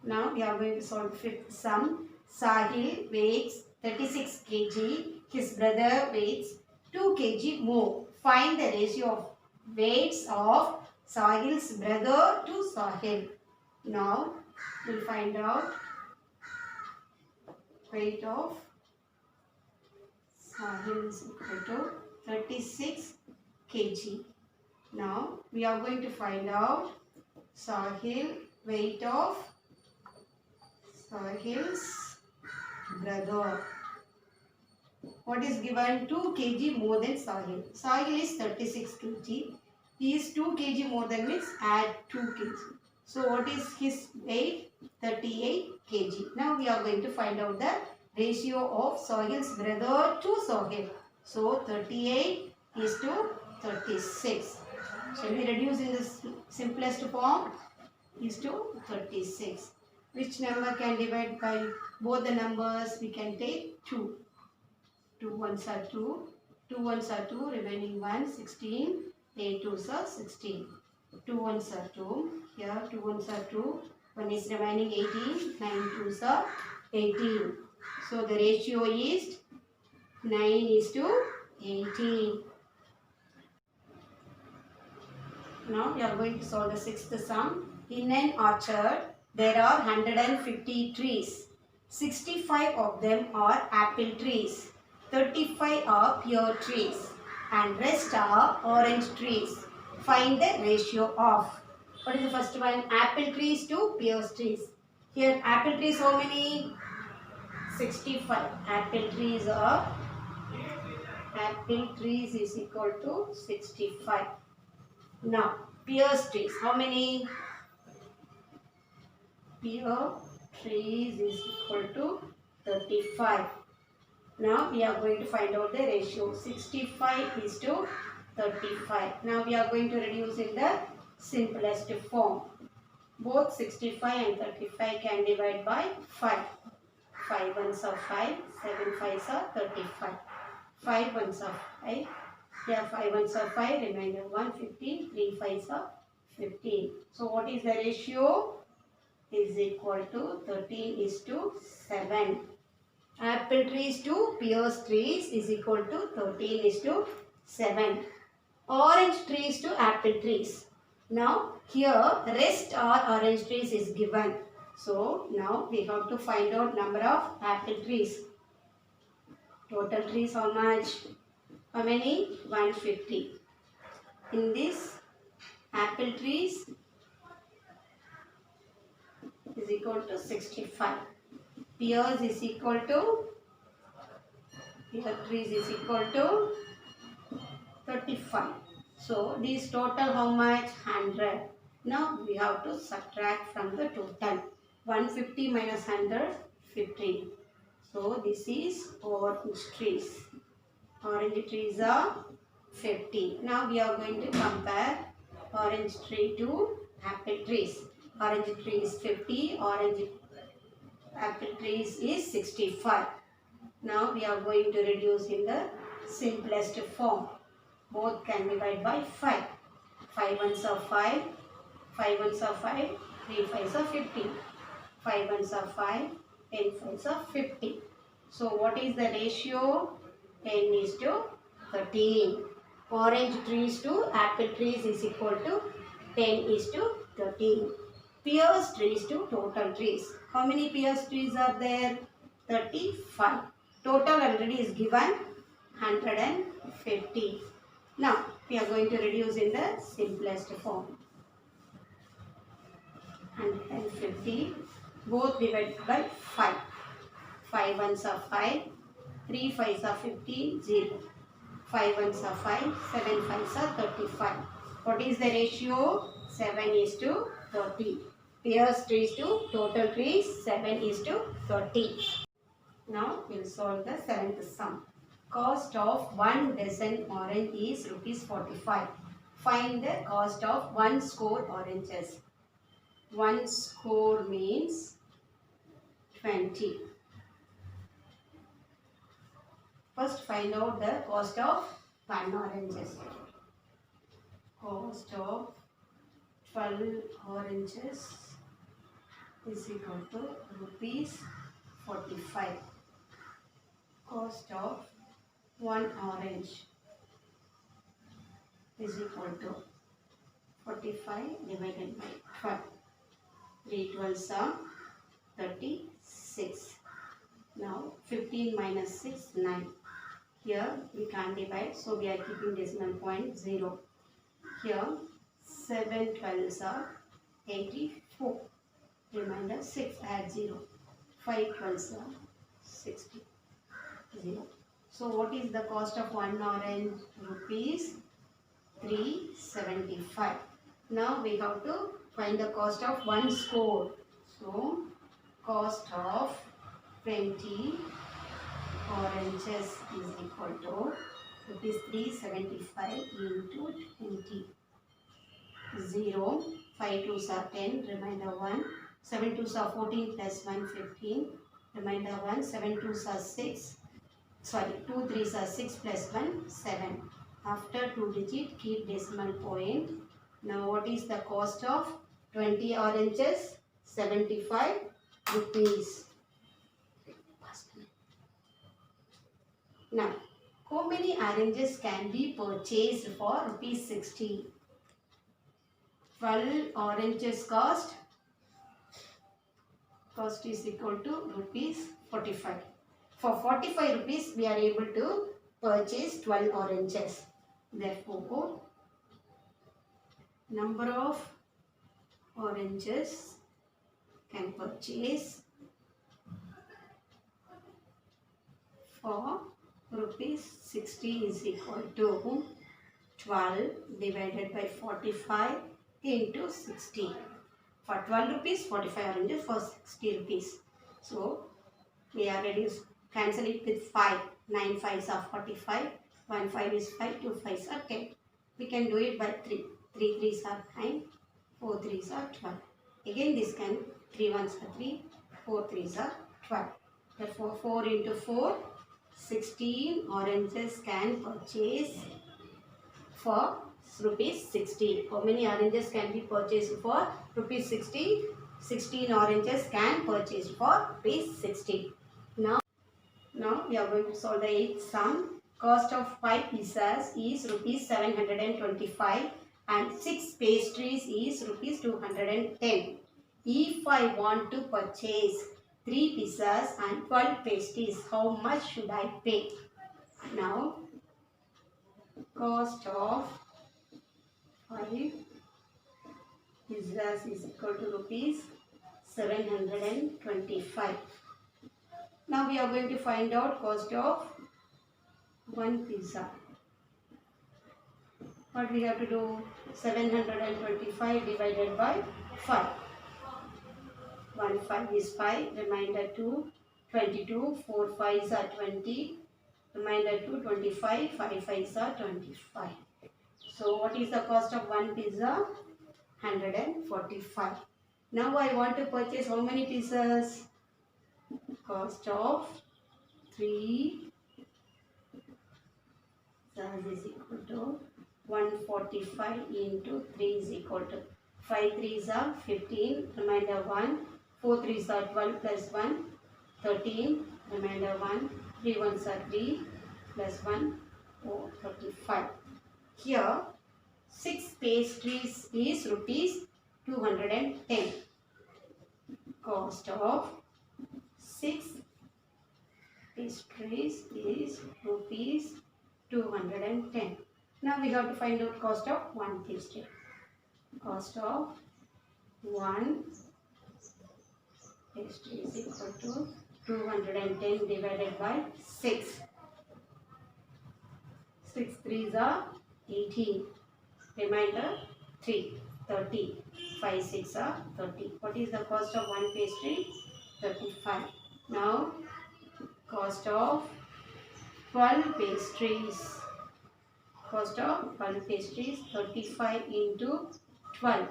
Now we are going to solve fifth sum. Sahil weighs 36 kg. His brother weighs 2 kg more. Find the ratio of weights of Sahil's brother to Sahil. Now we'll find out weight of Sahil is equal to 36 kg. Now we are going to find out Sahil weight of Sahil's brother. What is given? 2 kg more than Sahil. Sahil is 36 kg. He is 2 kg more than means add 2 kg. So what is his weight? 38 kg. Now we are going to find out the ratio of Sahil's brother to Sahil. So 38 is to 36. Shall we reduce in the simplest form? Is to 36. Which number can divide by both the numbers? We can take 2. 2 ones are 2. 2 ones are 2. Remaining 1, 16. 8 twos are 16. 2 ones are 2. Here 2 ones are 2. 1 is remaining 18. 9 twos are 18. So the ratio is 9 is to 18. Now we are going to solve the sixth sum. In an orchard, there are 150 trees. 65 of them are apple trees. 35 are pear trees. And rest are orange trees. Find the ratio of. What is the first one? Apple trees to pear trees. Here apple trees how many? 65. Apple trees is equal to 65. Now, pear trees, how many? Pear trees is equal to 35. Now, we are going to find out the ratio. 65 is to 35. Now, we are going to reduce in the simplest form. Both 65 and 35 can divide by 5. 5 ones are 5, 7 5s are 35. 5 ones are 5. Here 5 ones are 5, remainder 1, 15, 3 5s are 15. So what is the ratio? Is equal to 13 is to 7. Apple trees to pear trees is equal to 13 is to 7. Orange trees to apple trees. Now here rest are orange trees is given. So now we have to find out number of apple trees. Total trees how much? How many? 150. In this apple trees is equal to 65. Pears is equal to pear trees is equal to 35. So these total how much? 100. Now we have to subtract from the total. 150 minus 100, 15. So this is orange trees. Orange trees are 50. Now we are going to compare orange tree to apple trees. Orange tree is 50. Orange apple trees is 65. Now we are going to reduce in the simplest form. Both can divide by 5. 5 ones are 5. 5 ones are 5. 3 5s are 15. 5 ones are 5. 10 5s are 50. So what is the ratio? 10 is to 13. Orange trees to apple trees is equal to 10 is to 13. Pears trees to total trees. How many pears trees are there? 35. Total already is given 150. Now we are going to reduce in the simplest form. 150. Both divided by 5. 5 ones are 5. 3 5s are 15, 0. 5 ones are 5, 7 5s are 35. What is the ratio? 7 is to 30. Pears trees to total trees, 7 is to 30. Now we will solve the seventh sum. Cost of 1 dozen orange is rupees 45. Find the cost of 1 score oranges. 1 score means 20. First find out the cost of 1 oranges. Cost of 12 oranges is equal to rupees 45. Cost of one orange is equal to 45 divided by 12. 3 12s are 36. Now 15 minus 6, 9. Here we can't divide, so we are keeping decimal point 0. Here 7 12s are 84. Remainder 6, add 0. 5 12s are 60. 0. So what is the cost of one orange? Rupees 375. Now we have to find the cost of one score. So cost of 20 oranges is equal to rupees 375 into 20. 0. 5 2s are 10. Remainder 1. 7 2s are 14 plus 1 15. Remainder 1. 7 2s are 6. Sorry, 2 3s are 6 plus 1 7. After 2 digit, keep decimal point. Now what is the cost of 20 oranges? 75 rupees. Now, how many oranges can be purchased for rupees 60? 12 oranges cost is equal to rupees 45. For 45 rupees, we are able to purchase 12 oranges. Therefore, number of oranges can purchase for rupees 60 is equal to 12 divided by 45 into 60. For 12 rupees, 45 oranges. For 60 rupees. So, we are reduced. Cancel it with 5. 9 5s are 45. 1 5 is 5. 2 5s are 10. We can do it by 3. 3 3s are 9. 4 3s are 12. Again this can 3 1s are 3. 4 3s are 12. Therefore 4 into 4, 16 oranges can purchase for rupees 60. How many oranges can be purchased for rupees 60? 16 oranges can purchase for rupees 60. Now we are going to solve the 8th sum. Cost of 5 pizzas is rupees 725 and 6 pastries is rupees 210. If I want to purchase 3 pizzas and 12 pastries, how much should I pay? Now, cost of 5 pizzas is equal to rupees 725. Now we are going to find out cost of one pizza. What we have to do? 725 divided by 5. 1 5 is 5. Remainder 2, 22. 4 5s are 20. Remainder 2, 25. 5 5s are 25. So what is the cost of one pizza? 145. Now I want to purchase how many pizzas? Cost of 3 is equal to 145 into 3 is equal to 5 3s are 15, remainder 1, 4 3s are 12 plus 1, 13, remainder 1, 3 1s are 3 plus 1, 4, 35. Here 6 pastries is rupees 210. Cost of 6 pastries is rupees 210. Now we have to find out cost of one pastry. Cost of one pastry is equal to 210 divided by 6. 6 3s are 18. Remainder 3, 30. 5 6 are 30. What is the cost of one pastry? 35. Now cost of 12 pastries. Cost of 12 pastries 35 into 12.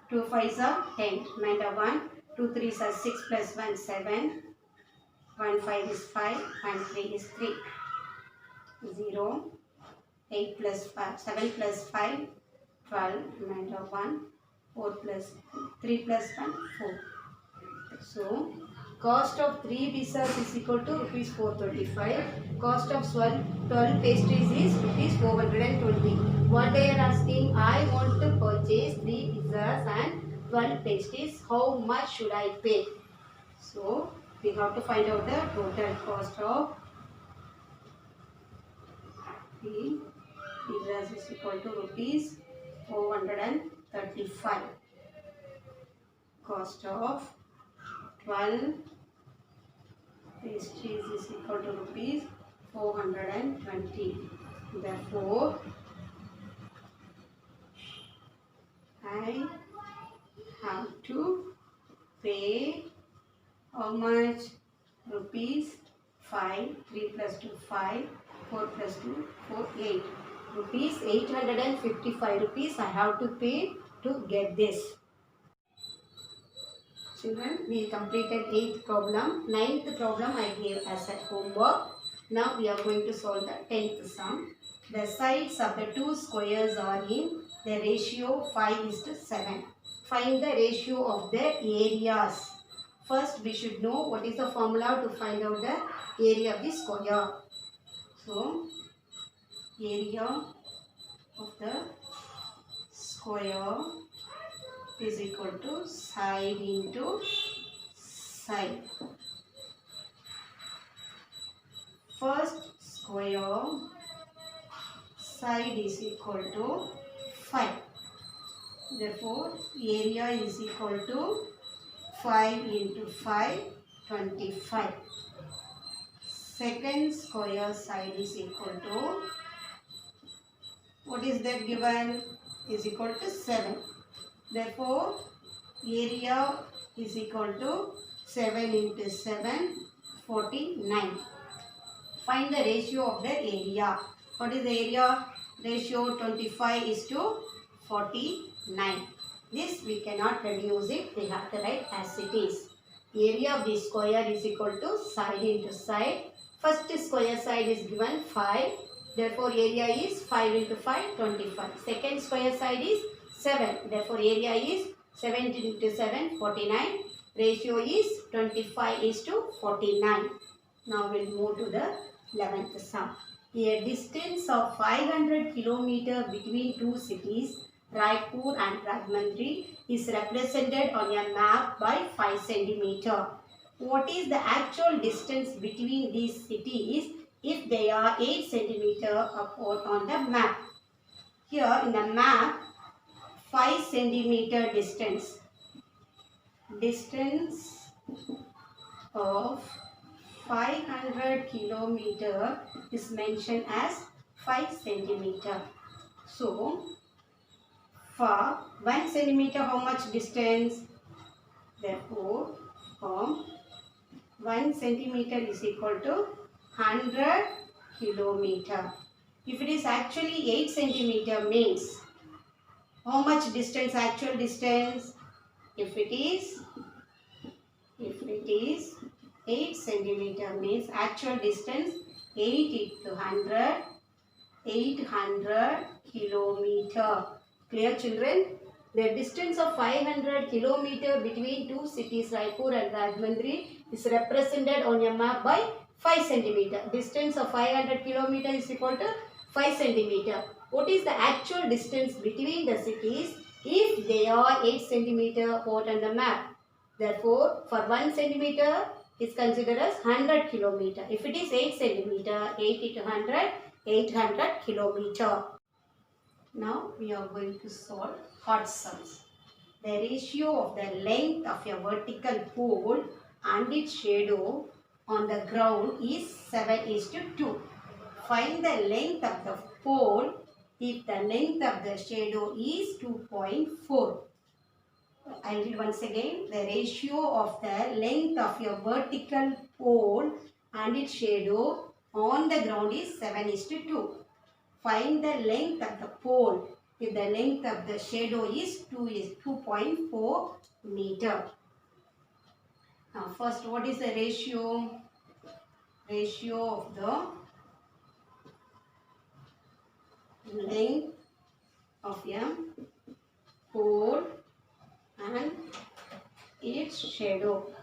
2 5s are 10. Remainder 1. 2 3s are 6 plus 1 7. 1 5 is 5. 1 3 is 3. 0. 8 plus 5. 7 plus 5. 12. Remainder 1. 4 plus 3 plus 1 4. So cost of 3 pizzas is equal to rupees 435. Cost of 12 pastries is rupees 420. What they are asking, I want to purchase 3 pizzas and 12 pastries. How much should I pay? So we have to find out the total cost of 3 pizzas is equal to rupees 435. Cost of 12 pastries is equal to rupees 420. Therefore, I have to pay how much? Rupees 5, 3 plus 2, 5, 4 plus 2, 4, 8. Rupees 855 rupees I have to pay to get this. Children, we completed 8th problem. 9th problem I gave as a homework. Now we are going to solve the 10th sum. The sides of the two squares are in the ratio 5:7. Find the ratio of their areas. First we should know what is the formula to find out the area of the square. So, area of the square is equal to side into side. First square side is equal to 5. Therefore, area is equal to 5 into 5, 25. Second square side is equal to, what is that given? Is equal to 7. Therefore, area is equal to 7 into 7, 49. Find the ratio of the area. What is the area? Ratio 25 is to 49. This we cannot reduce it. We have to write as it is. Area of the square is equal to side into side. First square side is given 5. Therefore, area is 5 into 5, 25. Second square side is 7. Therefore, area is 7 into 7, 49. Ratio is 25 is to 49. Now, we will move to the 11th sum. A distance of 500 km between two cities, Raipur and Rajahmundry, is represented on a map by 5 cm. What is the actual distance between these cities if they are 8 cm apart on the map? Here in the map, 5 cm distance. Distance of 500 km is mentioned as 5 cm. So, for 1 cm, how much distance? Therefore, from 1 centimeter is equal to 100 kilometer. If it is actually 8 centimeter means how much distance, actual distance? If it is 8 centimeter means actual distance 8 into 100, 800 kilometer. Clear, children? The distance of 500 kilometer between two cities, Raipur and Rajahmundry, is represented on a map by 5 centimeter. Distance of 500 kilometer is equal to 5 centimeter. What is the actual distance between the cities if they are 8 centimeter apart on the map? Therefore, for 1 centimeter is considered as 100 kilometer. If it is 8 centimeter, 8 into 100, 800 kilometer. Now we are going to solve hot sums. The ratio of the length of a vertical pole and its shadow on the ground is 7:2. Find the length of the pole if the length of the shadow is 2.4. I will read once again. The ratio of the length of a vertical pole and its shadow on the ground is 7:2. Find the length of the pole if the length of the shadow is 2.4 meter. Now first, what is the ratio? Ratio of the length of a pole its shadow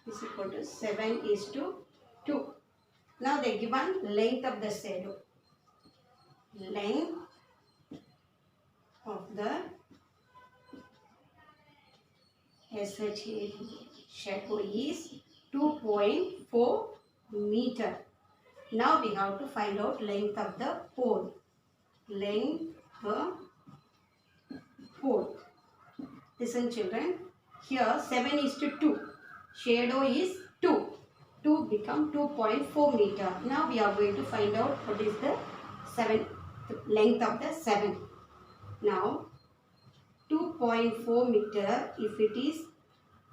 is equal to 7:2. Now they given length of the shadow. Length of the SHA shadow is 2.4 meter. Now we have to find out length of the pole. Length of pole. Listen children, here 7:2. Shadow is 2. 2 become 2.4 meter. Now we are going to find out what is the length of the 7. Now 2.4 meter, if it is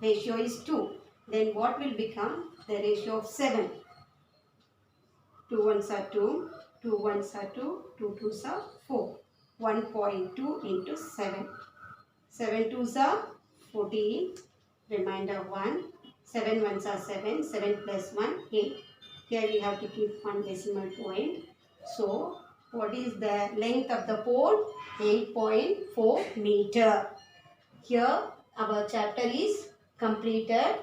ratio is 2, then what will become the ratio of 7? 2 ones are 2, 2 ones are 2, 2 twos are 4. 1.2 into 7. 7 twos are 14, remainder 1. 7 ones are 7, 7 plus 1, 8. Here we have to keep one decimal point. So, what is the length of the pole? 8.4 meter. Here, our chapter is completed.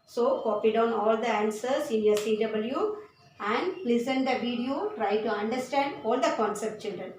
So, copy down all the answers in your CW and listen the video. Try to understand all the concept, children.